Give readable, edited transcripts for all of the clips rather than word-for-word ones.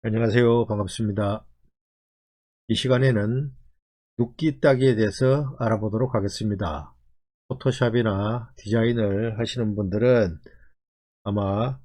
안녕하세요. 반갑습니다. 이 시간에는 눕기 따기에 대해서 알아보도록 하겠습니다. 포토샵이나 디자인을 하시는 분들은 아마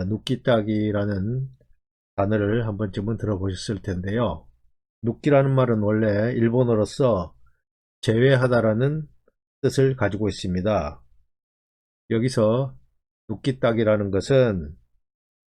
눕기 따기라는 단어를 한 번쯤은 들어보셨을 텐데요. 눕기라는 말은 원래 일본어로서 제외하다라는 뜻을 가지고 있습니다. 여기서 눕기 따기라는 것은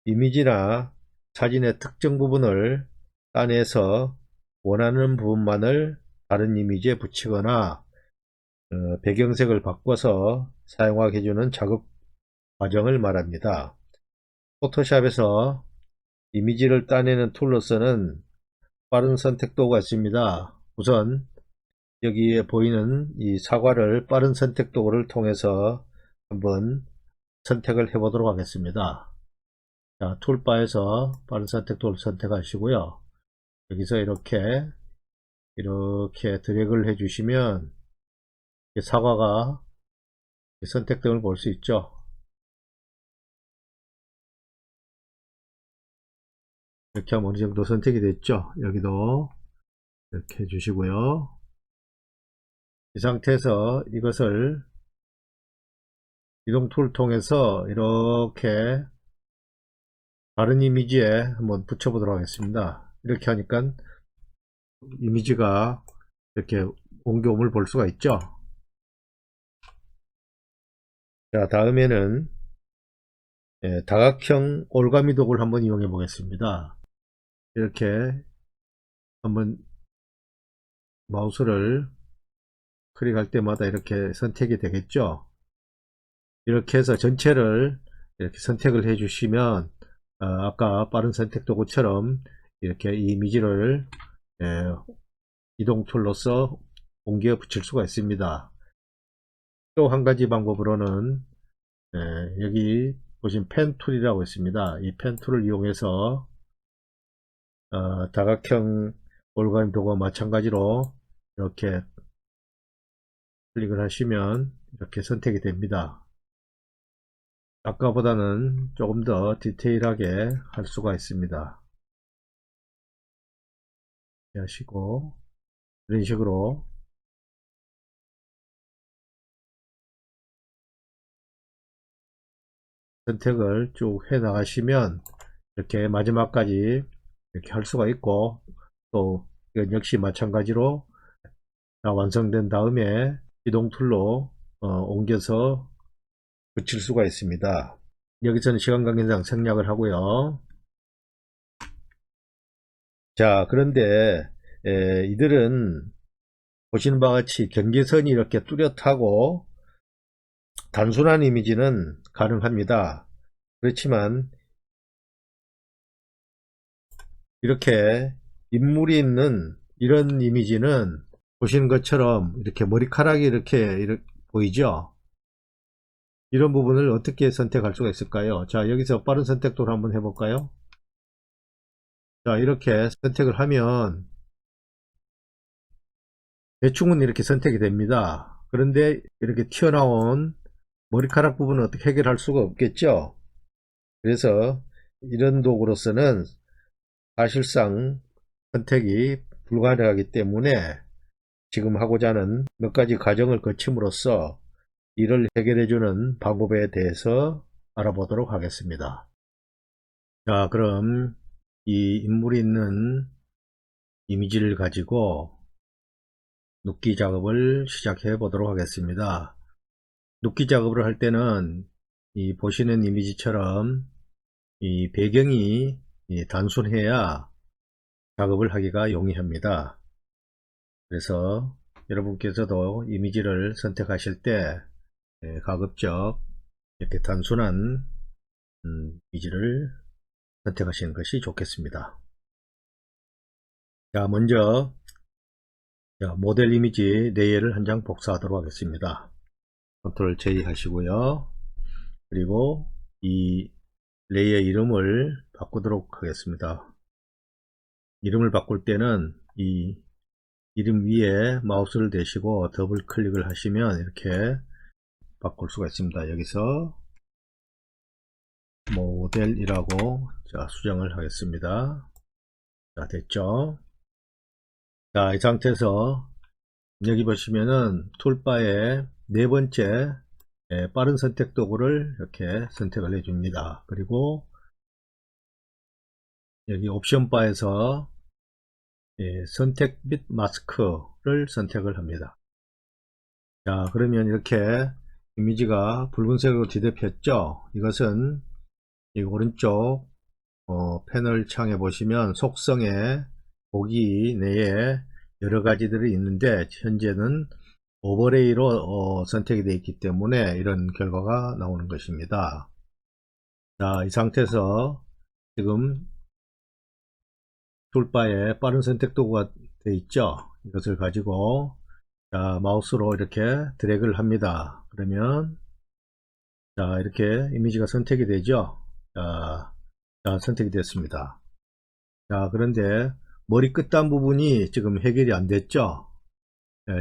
이미지나 사진의 특정 부분을 따내서 원하는 부분만을 다른 이미지에 붙이거나 배경색을 바꿔서 사용하게 해주는 작업 과정을 말합니다. 포토샵에서 이미지를 따내는 툴로서는 빠른 선택 도구가 있습니다. 우선 여기에 보이는 이 사과를 빠른 선택 도구를 통해서 한번 선택을 해 보도록 하겠습니다. 자, 툴바에서 빠른 선택 도구를 선택하시고요. 여기서 이렇게 드래그를 해 주시면 사과가 선택됨을 볼 수 있죠. 이렇게 하면 어느 정도 선택이 됐죠. 여기도 이렇게 해 주시고요. 이 상태에서 이것을 이동 툴을 통해서 이렇게 다른 이미지에 한번 붙여 보도록 하겠습니다. 이렇게 하니까 이미지가 이렇게 옮겨옴을 볼 수가 있죠. 자, 다음에는 다각형 올가미 도구를 한번 이용해 보겠습니다. 이렇게 한번 마우스를 클릭할 때마다 이렇게 선택이 되겠죠. 이렇게 해서 전체를 이렇게 선택을 해 주시면 아까 빠른 선택 도구처럼 이렇게 이 이미지를 이동 툴로서 옮겨 붙일 수가 있습니다. 또 한 가지 방법으로는 여기 보시면 펜 툴이라고 있습니다. 이 펜 툴을 이용해서 다각형 올가미 도구와 마찬가지로 이렇게 클릭을 하시면 이렇게 선택이 됩니다. 아까보다는 조금 더 디테일하게 할 수가 있습니다. 하시고 이런 식으로 선택을 쭉 해 나가시면 이렇게 마지막까지 이렇게 할 수가 있고, 또 이건 역시 마찬가지로 완성된 다음에 이동 툴로 옮겨서 붙일 수가 있습니다. 여기서는 시간 관계상 생략을 하고요. 자, 그런데 이들은 보시는 바와 같이 경계선이 이렇게 뚜렷하고 단순한 이미지는 가능합니다. 그렇지만 이렇게 인물이 있는 이런 이미지는 보시는 것처럼 이렇게 머리카락이 이렇게 보이죠? 이런 부분을 어떻게 선택할 수가 있을까요? 자, 여기서 빠른 선택도를 한번 해볼까요? 자, 이렇게 선택을 하면 대충은 이렇게 선택이 됩니다. 그런데 이렇게 튀어나온 머리카락 부분은 어떻게 해결할 수가 없겠죠? 그래서 이런 도구로서는 사실상 선택이 불가능하기 때문에 지금 하고자 하는 몇 가지 과정을 거침으로써 이를 해결해주는 방법에 대해서 알아보도록 하겠습니다. 자, 그럼 이 인물이 있는 이미지를 가지고 눕기 작업을 시작해 보도록 하겠습니다. 눕기 작업을 할 때는 이 보시는 이미지처럼 이 배경이 단순해야 작업을 하기가 용이합니다. 그래서 여러분께서도 이미지를 선택하실 때 가급적 이렇게 단순한 이미지를 선택하시는 것이 좋겠습니다. 자, 먼저 모델 이미지 레이어를 한 장 복사하도록 하겠습니다. 컨트롤 J 하시고요. 그리고 이 레이어 이름을 바꾸도록 하겠습니다. 이름을 바꿀 때는 이 이름 위에 마우스를 대시고 더블 클릭을 하시면 이렇게 바꿀 수가 있습니다. 여기서 모델이라고 수정을 하겠습니다. 자, 됐죠? 자, 이 상태에서 여기 보시면은 툴바에 네 번째 빠른 선택 도구를 이렇게 선택을 해줍니다. 그리고 여기 옵션 바에서 선택 및 마스크를 선택을 합니다. 자, 그러면 이렇게 이미지가 붉은색으로 뒤덮였죠. 이것은 이 오른쪽 패널 창에 보시면 속성에 보기 내에 여러 가지들이 있는데 현재는 오버레이로 선택이 되어 있기 때문에 이런 결과가 나오는 것입니다. 자, 이 상태에서 지금 툴바에 빠른 선택 도구가 되어 있죠. 이것을 가지고 자, 마우스로 이렇게 드래그를 합니다. 그러면 자, 이렇게 이미지가 선택이 되죠. 자, 선택이 됐습니다. 자, 그런데 머리 끝단 부분이 지금 해결이 안 됐죠.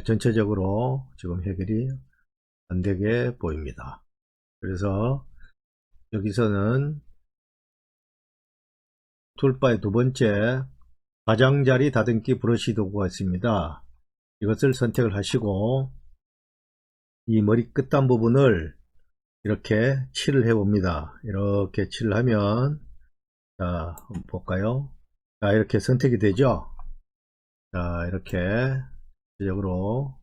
전체적으로 지금 해결이 안 되게 보입니다. 그래서 여기서는 툴바의 두 번째 가장자리 다듬기 브러쉬 도구가 있습니다. 이것을 선택을 하시고 이 머리 끝단 부분을 이렇게 칠을 해 봅니다. 이렇게 칠을 하면 자, 한번 볼까요? 자, 이렇게 선택이 되죠. 자, 이렇게 전체적으로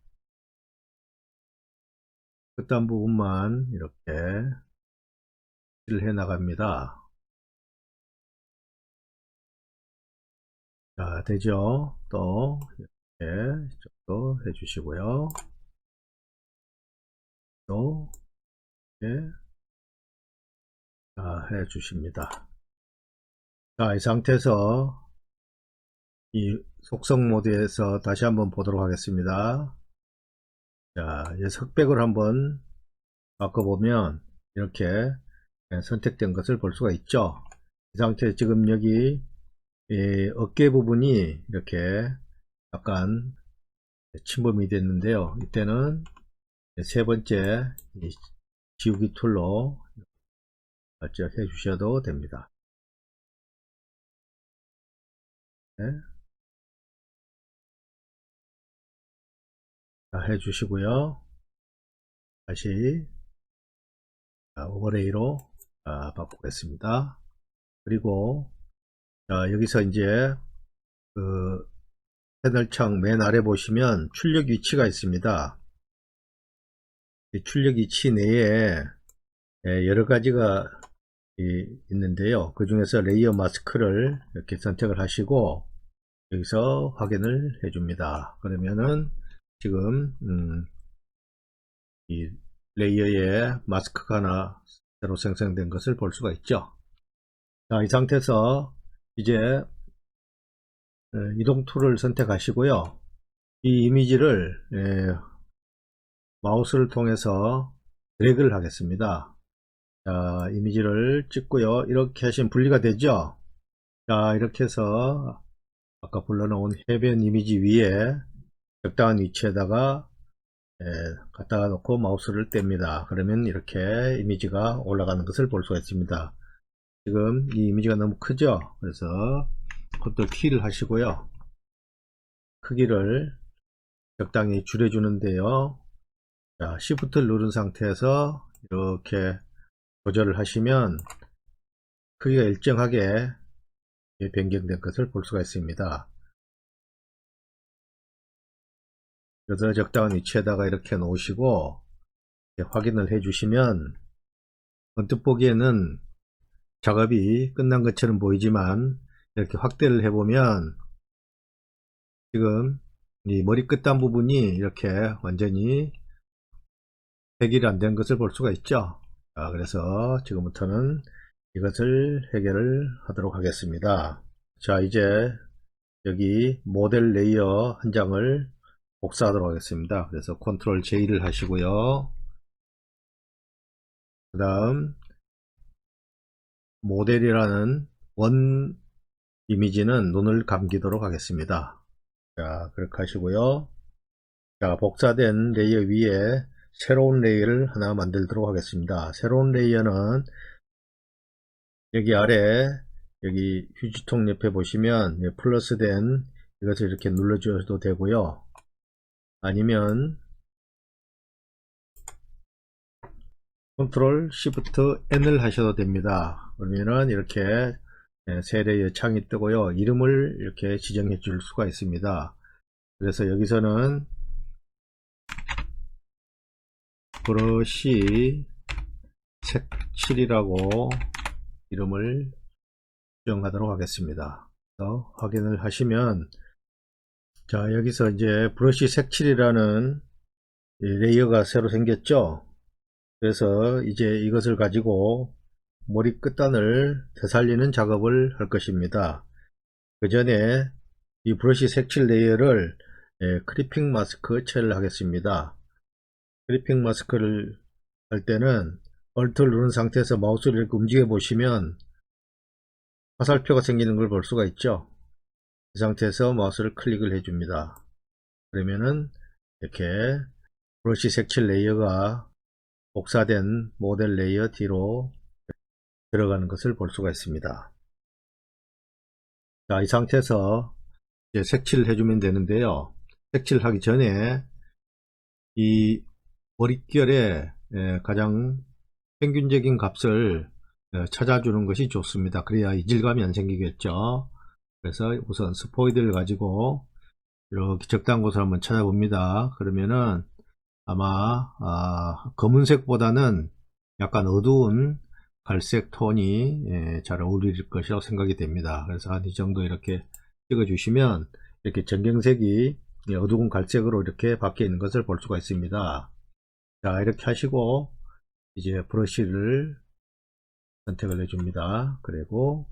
끝단 부분만 이렇게 칠을 해 나갑니다. 자, 되죠. 또 이렇게 이쪽도 해 주시고요. 또 이렇게 해 주십니다. 자, 이 상태에서 이 속성 모드에서 다시 한번 보도록 하겠습니다. 자, 이제 석백을 한번 바꿔보면 이렇게 선택된 것을 볼 수가 있죠. 이 상태에 지금 여기 어깨 부분이 이렇게 약간 침범이 됐는데요. 이때는 세 번째 지우기 툴로 살짝 해 주셔도 됩니다. 네. 자, 해 주시고요. 다시 오버레이로 바꾸겠습니다. 그리고 여기서 이제 그 패널창 맨 아래 보시면 출력 위치가 있습니다. 이 출력 위치 내에 여러 가지가 있는데요. 그 중에서 레이어 마스크를 이렇게 선택을 하시고 여기서 확인을 해 줍니다. 그러면은 지금 이 레이어에 마스크가 하나 새로 생성된 것을 볼 수가 있죠. 자, 이 상태에서 이제 이동 툴을 선택하시고요. 이 이미지를 마우스를 통해서 드래그를 하겠습니다. 자, 이미지를 찍고요. 이렇게 하시면 분리가 되죠. 자, 이렇게 해서 아까 불러놓은 해변 이미지 위에 적당한 위치에다가 갖다가 놓고 마우스를 뗍니다. 그러면 이렇게 이미지가 올라가는 것을 볼 수가 있습니다. 지금 이 이미지가 너무 크죠. 그래서 컨트롤 키를 하시고요. 크기를 적당히 줄여주는데요. 자, Shift를 누른 상태에서 이렇게 조절을 하시면 크기가 일정하게 변경된 것을 볼 수가 있습니다. 그래서 적당한 위치에다가 이렇게 놓으시고 확인을 해 주시면 언뜻 보기에는 작업이 끝난 것처럼 보이지만 이렇게 확대를 해 보면 지금 이 머리 끝단 부분이 이렇게 완전히 해결이 안 된 것을 볼 수가 있죠. 그래서 지금부터는 이것을 해결을 하도록 하겠습니다. 자, 이제 여기 모델 레이어 한 장을 복사하도록 하겠습니다. 그래서 컨트롤 J를 하시고요. 그 다음 모델이라는 원 이미지는 눈을 감기도록 하겠습니다. 자, 그렇게 하시고요. 자, 복사된 레이어 위에 새로운 레이어를 하나 만들도록 하겠습니다. 새로운 레이어는 여기 아래 여기 휴지통 옆에 보시면 플러스 된 이것을 이렇게 눌러주셔도 되고요. 아니면 컨트롤 시프트 N을 하셔도 됩니다. 그러면은 이렇게 세 레이어 창이 뜨고요. 이름을 이렇게 지정해 줄 수가 있습니다. 그래서 여기서는 브러쉬 색칠이라고 이름을 지정하도록 하겠습니다. 그래서 확인을 하시면, 자, 여기서 이제 브러쉬 색칠이라는 레이어가 새로 생겼죠. 그래서 이제 이것을 가지고 머리 끝단을 되살리는 작업을 할 것입니다. 그 전에 이 브러쉬 색칠 레이어를 크리핑 마스크 처리를 하겠습니다. 크리핑 마스크를 할 때는 Alt를 누른 상태에서 마우스를 이렇게 움직여 보시면 화살표가 생기는 걸 볼 수가 있죠. 이 상태에서 마우스를 클릭을 해줍니다. 그러면은 이렇게 브러쉬 색칠 레이어가 복사된 모델 레이어 뒤로 들어가는 것을 볼 수가 있습니다. 자, 이 상태에서 이제 색칠을 해주면 되는데요. 색칠하기 전에 이 머릿결의 가장 평균적인 값을 찾아주는 것이 좋습니다. 그래야 이질감이 안 생기겠죠. 그래서 우선 스포이드를 가지고 이렇게 적당한 곳을 한번 찾아봅니다. 그러면은 아마 검은색보다는 약간 어두운 갈색 톤이 잘 어울릴 것이라고 생각이 됩니다. 그래서 한 이 정도 이렇게 찍어 주시면 이렇게 전경색이 어두운 갈색으로 이렇게 바뀌어 있는 것을 볼 수가 있습니다. 자, 이렇게 하시고 이제 브러쉬를 선택을 해줍니다. 그리고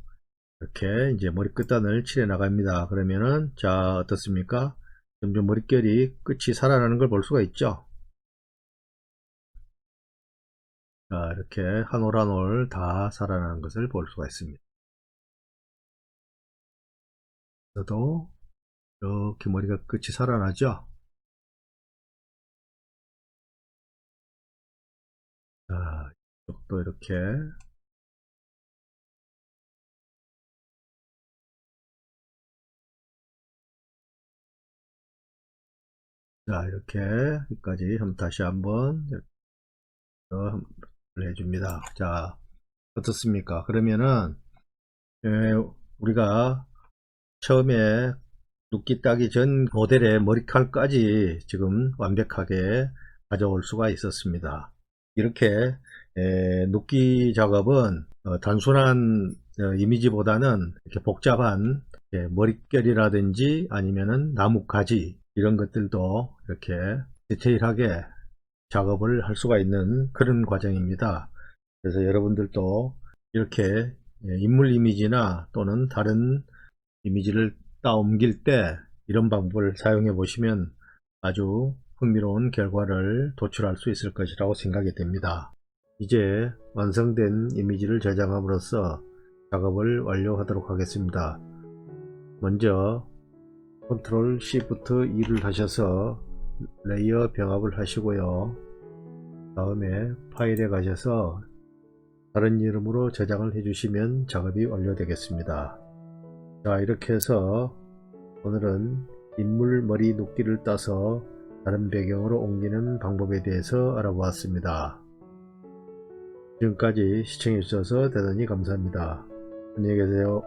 이렇게 이제 머리 끝단을 칠해 나갑니다. 그러면은 자, 어떻습니까? 점점 머릿결이 끝이 살아나는 걸 볼 수가 있죠. 자, 이렇게 한 올 한 올 다 살아나는 것을 볼 수가 있습니다. 저도 이렇게 머리가 끝이 살아나죠. 자, 이쪽도 이렇게, 자, 이렇게 여기까지 한번 다시 한번 해줍니다. 자, 어떻습니까? 그러면은 우리가 처음에 눕기 따기 전 모델의 머리칼까지 지금 완벽하게 가져올 수가 있었습니다. 이렇게 눕기 작업은 단순한 이미지보다는 이렇게 복잡한 머릿결이라든지 아니면은 나뭇가지 이런 것들도 이렇게 디테일하게 작업을 할 수가 있는 그런 과정입니다. 그래서 여러분들도 이렇게 인물 이미지나 또는 다른 이미지를 따옮길 때 이런 방법을 사용해 보시면 아주 흥미로운 결과를 도출할 수 있을 것이라고 생각이 됩니다. 이제 완성된 이미지를 저장함으로써 작업을 완료하도록 하겠습니다. 먼저 컨트롤 시프트 E를 하셔서 레이어 병합을 하시고요. 다음에 파일에 가셔서 다른 이름으로 저장을 해주시면 작업이 완료되겠습니다. 자, 이렇게 해서 오늘은 인물 머리 눕기를 따서 다른 배경으로 옮기는 방법에 대해서 알아보았습니다. 지금까지 시청해 주셔서 대단히 감사합니다. 안녕히 계세요.